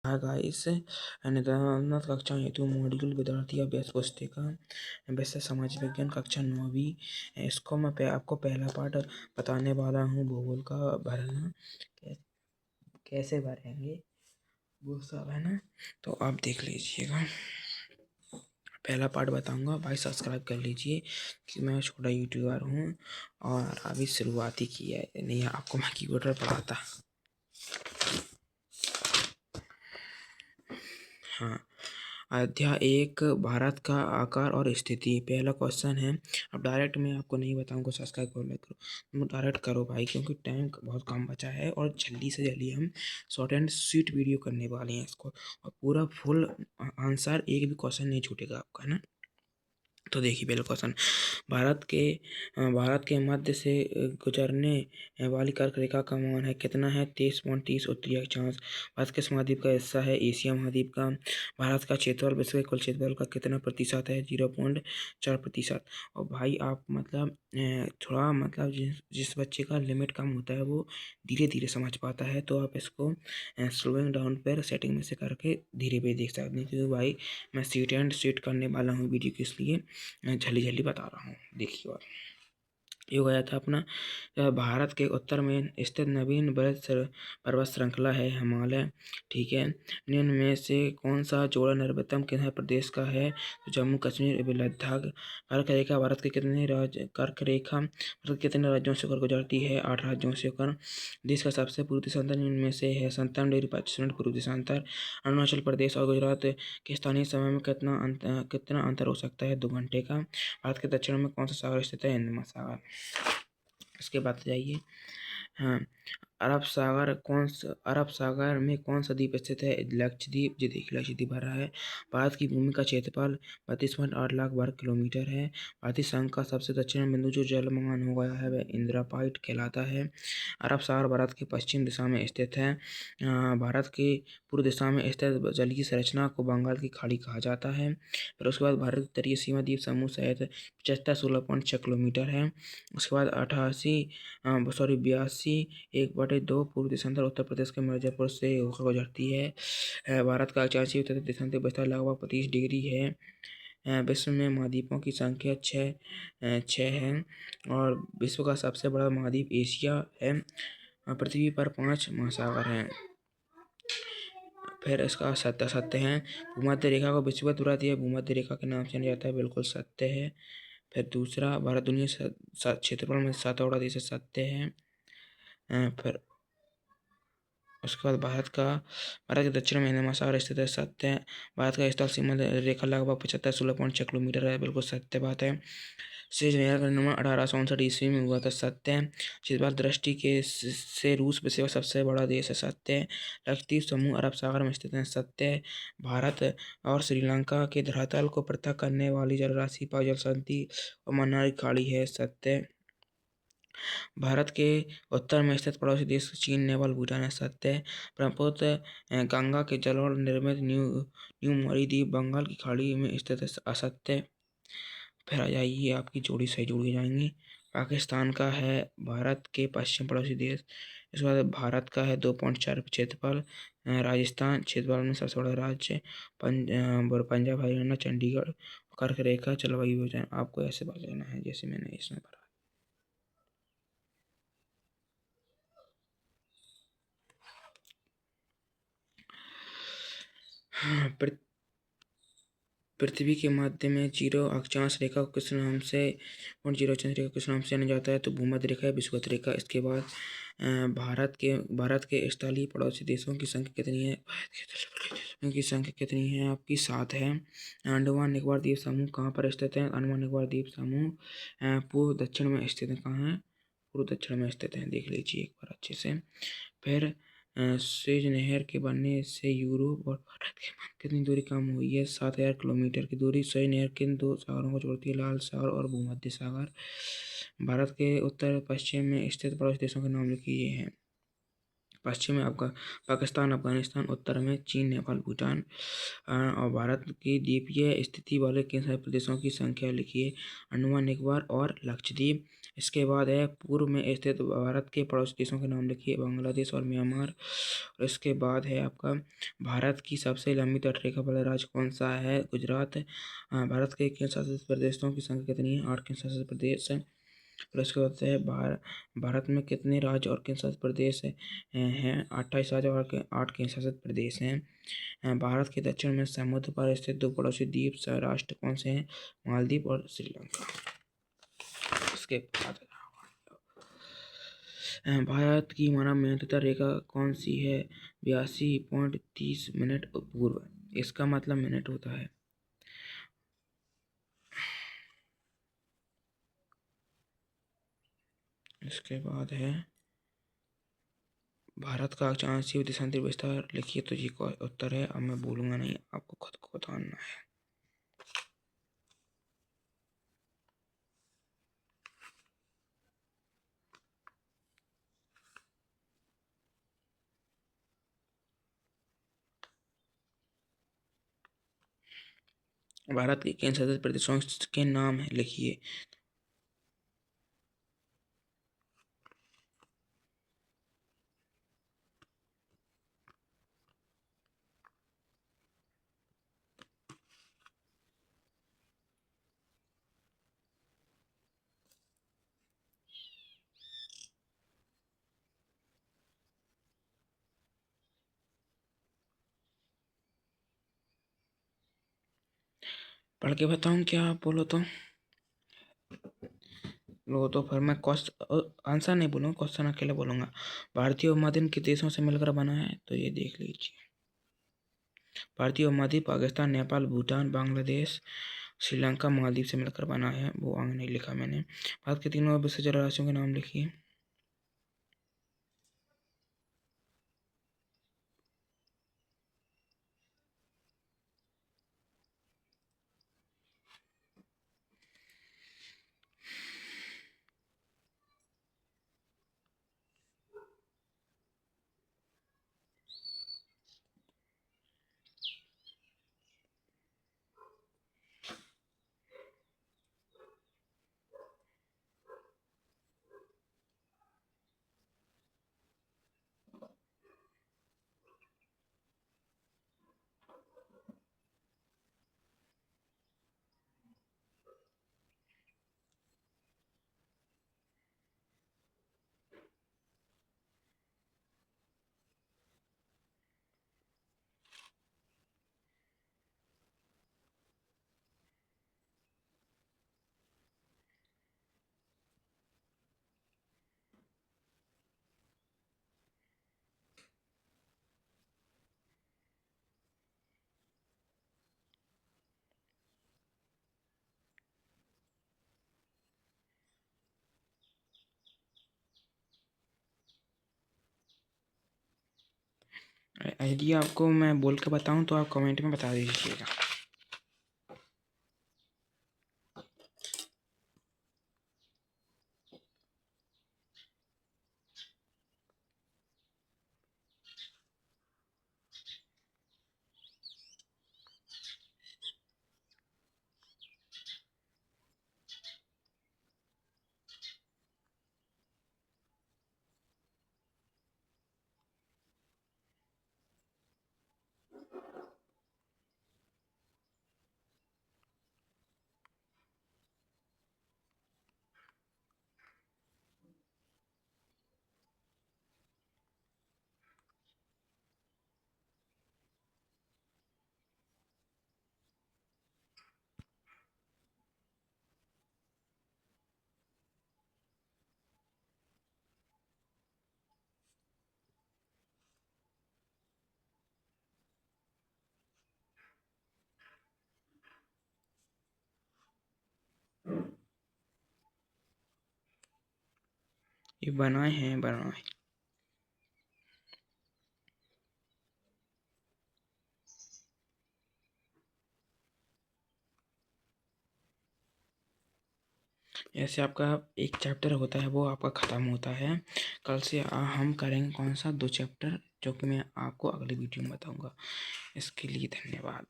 हाँ गाइस, निदानात्मक कक्षा हेतु मॉड्यूल विद्यार्थी अभ्यास पुस्तिका विषय समाज विज्ञान कक्षा 9वीं। इसको मैं आपको पहला पार्ट बताने वाला हूँ। भूगोल का भरना कैसे भरेंगे वो सब है ना, तो आप देख लीजिएगा। पहला पार्ट बताऊंगा। भाई सब्सक्राइब कर लीजिए कि मैं छोटा यूट्यूबर हूँ और अभी शुरुआत ही की है, नहीं आपको मैं कीबोर्ड पढ़ाता। हाँ, अध्याय 1 भारत का आकार और स्थिति। पहला क्वेश्चन है। अब डायरेक्ट मैं आपको नहीं बताऊंगा, सब्सक्राइब करो, तुम डायरेक्ट करो भाई, क्योंकि टाइम बहुत कम बचा है और जल्दी से जल्दी हम शॉर्ट एंड स्वीट वीडियो करने वाले हैं इसको, और पूरा फुल आंसर, एक भी क्वेश्चन नहीं छूटेगा आपका, है ना। तो देखिए पहला क्वेश्चन। भारत के मध्य से गुजरने वाली कर्क रेखा का मान है कितना है? 23.30 उत्तरी अक्षांश। भारत किस महाद्वीप का हिस्सा है? एशिया महाद्वीप का। भारत का क्षेत्रफल विश्व के कुल क्षेत्रफल का कितना प्रतिशत है? 0.4%। और भाई आप मतलब थोड़ा मतलब जिस बच्चे का लिमिट कम होता है वो धीरे धीरे समझ पाता है, तो आप इसको स्लोइंग डाउन पर सेटिंग में से करके धीरे धीरे देख सकते हैं, क्योंकि भाई मैं सीट एंड सीट करने वाला हूँ वीडियो के, इसलिए जल्दी जल्दी बता रहा हूँ। देखिए, और ये हो गया था अपना। भारत के उत्तर में स्थित नवीन बृहद पर्वत श्रृंखला है हिमालय, ठीक है। निम्न में से कौन सा जोड़ा नर्मदतम किस प्रदेश का है? तो जम्मू कश्मीर लद्दाख। कर्क रेखा भारत के कितने राज्यों से होकर गुजरती है? 8 राज्यों से होकर। देश का सबसे पूर्वी देशांतर निम्न में से है? 57.25 पूर्वी देशांतर। अरुणाचल प्रदेश और गुजरात के स्थानीय समय में कितना अंतर हो सकता है? 2 घंटे का। भारत के दक्षिण में कौन सा सागर स्थित है? हिंद महासागर। इसके बाद जाइए। हाँ, अरब सागर में कौन सा द्वीप स्थित है? लक्षद्वीप। जी देखिए, लक्षद्वीप भर रहा है। भारत की भूमि का क्षेत्रफल 32.8 लाख वर्ग किलोमीटर है। भारतीय संघ का सबसे दक्षिण बिंदु जो जलमग्न हो गया है वह इंदिरा पॉइंट कहलाता है। अरब सागर भारत की पश्चिम दिशा में स्थित है। भारत के पूर्व दिशा में स्थित जलीय संरचना को बंगाल की खाड़ी कहा जाता है। फिर उसके बाद भारत तटीय सीमा द्वीप समूह सहित 75 किलोमीटर है। उसके बाद 82 1/2 पूर्व देशांतर उत्तर प्रदेश के मिर्जापुर से होकर गुजरती है। भारत का अक्षांशीय उत्तर देशांतर विस्तार लगभग 25 डिग्री है। विश्व में महाद्वीपों की संख्या छः है और विश्व का सबसे बड़ा महाद्वीप एशिया है। पृथ्वी पर 5 महासागर हैं। फिर इसका सत्य है। भूमध्य रेखा को विषुवत वृत्त या भूमध्य रेखा के नाम से जाना जाता है, बिल्कुल सत्य है। फिर दूसरा, भारत दुनिया क्षेत्रफल में 7वां देश है, सत्य है। फिर उसके बाद भारत के दक्षिण में हिंद महासागर स्थित है, सत्य है। भारत का स्थल सीमा रेखा लगभग 75 किलोमीटर है, बिल्कुल सत्य बात है। सुएज नहर का निर्माण 1859 ईस्वी में हुआ था, सत्य है। क्षेत्रफल दृष्टि के से रूस विश्व का सबसे बड़ा देश है, सत्य है। लक्षद्वीप समूह अरब सागर में स्थित है, सत्य है। भारत और श्रीलंका के धरातल को पृथक करने वाली जलराशि पाक जल संधि और मन्नार की खाड़ी है, सत्य है। भारत के उत्तर में स्थित पड़ोसी देश चीन, नेपाल, भूटान है, सत्य है। ब्रह्मपुत्र गंगा के जलोढ़ निर्मित न्यू मॉरीद्वीप बंगाल की खाड़ी में स्थित है, असत्य है। फिर आ जाइए, आपकी जोड़ी सही जोड़ी जाएंगी। पाकिस्तान का है भारत के पश्चिम पड़ोसी देश। इसके बाद भारत का है 2.4 क्षेत्रफल। राजस्थान क्षेत्रफल में सबसे बड़ा राज्य। पंजाब, हरियाणा, चंडीगढ़। कर्क रेखा जलवायु योजना आपको ऐसे भर लेना है जैसे मैंने इसमें भरा। पृथ्वी के मध्य में जीरो अक्षांश रेखा को किस नाम से और जीरो अक्षांश रेखा किस नाम से जाना जाता है? तो भूमध्य रेखा है, विषुवत रेखा। इसके बाद भारत के स्थलीय पड़ोसी देशों की संख्या कितनी है? उनकी संख्या कितनी है आपकी? 7 है। अंडमान निकोबार द्वीप समूह कहाँ पर स्थित है? अंडमान निकोबार द्वीप समूह पूर्व दक्षिण में स्थित है। कहाँ है? पूर्व दक्षिण में स्थित है, देख लीजिए एक बार अच्छे से। फिर सुएज नहर के बनने से यूरोप और भारत के मध्य कितनी दूरी कम हुई है? 7,000 किलोमीटर की दूरी। सुएज नहर किन 2 सागरों को जोड़ती है? लाल सागर और भूमध्य सागर। भारत के उत्तर पश्चिम में स्थित पड़ोसी देशों के नाम लिखिए हैं। पश्चिम में आपका पाकिस्तान, अफगानिस्तान, उत्तर में चीन, नेपाल, भूटान और भारत की द्वीपीय स्थिति वाले केंद्रशासित प्रदेशों की संख्या लिखिए। अंडमान निकोबार और लक्षद्वीप। इसके बाद है पूर्व में स्थित भारत के पड़ोसी देशों के नाम लिखिए, बांग्लादेश और म्यांमार। और इसके बाद है आपका भारत की सबसे लंबी तटरेखा वाला राज्य कौन सा है? गुजरात। भारत के केंद्रशासित प्रदेशों की संख्या कितनी है? 8 केंद्रशासित प्रदेश है। और इसके बाद है भारत में कितने राज्य और केंद्रशासित प्रदेश हैं? 28 राज्य और 8 केंद्रशासित प्रदेश हैं। भारत के दक्षिण में समुद्र पर स्थित दो पड़ोसी द्वीप राष्ट्र कौन से हैं? मालदीव और श्रीलंका। इसके बाद भारत की मानव मध्यंतर रेखा कौन सी है? 82.30 पूर्व। इसका मतलब मिनट होता है। इसके बाद है भारत का अक्षांशीय देशांतर विस्तार लिखिए। तो ये उत्तर है। अब मैं बोलूँगा नहीं, आपको खुद को बताना है। भारत के केंद्रशासित प्रदेशों के नाम लिखिए। पढ़ के बताऊँ क्या? आप बोलो तो। लो तो फिर मैं आंसर नहीं बोलूँगा, क्वेश्चन अकेले बोलूँगा। भारतीय उपमहाद्वीप किन देशों से मिलकर बना है? तो ये देख लीजिए। भारतीय उपमहाद्वीप पाकिस्तान, नेपाल, भूटान, बांग्लादेश, श्रीलंका, मालदीव से मिलकर बना है। वो आगे नहीं लिखा मैंने। भारत के तीनों विशिष्ट जलराशियों के नाम लिखिए। यदि आपको मैं बोल के बताऊं तो आप कमेंट में बता दीजिएगा। ये बनाए। ऐसे आपका एक चैप्टर होता है वो आपका ख़त्म होता है। कल से हम करेंगे कौन सा 2 चैप्टर, जो कि मैं आपको अगली वीडियो में बताऊँगा। इसके लिए धन्यवाद।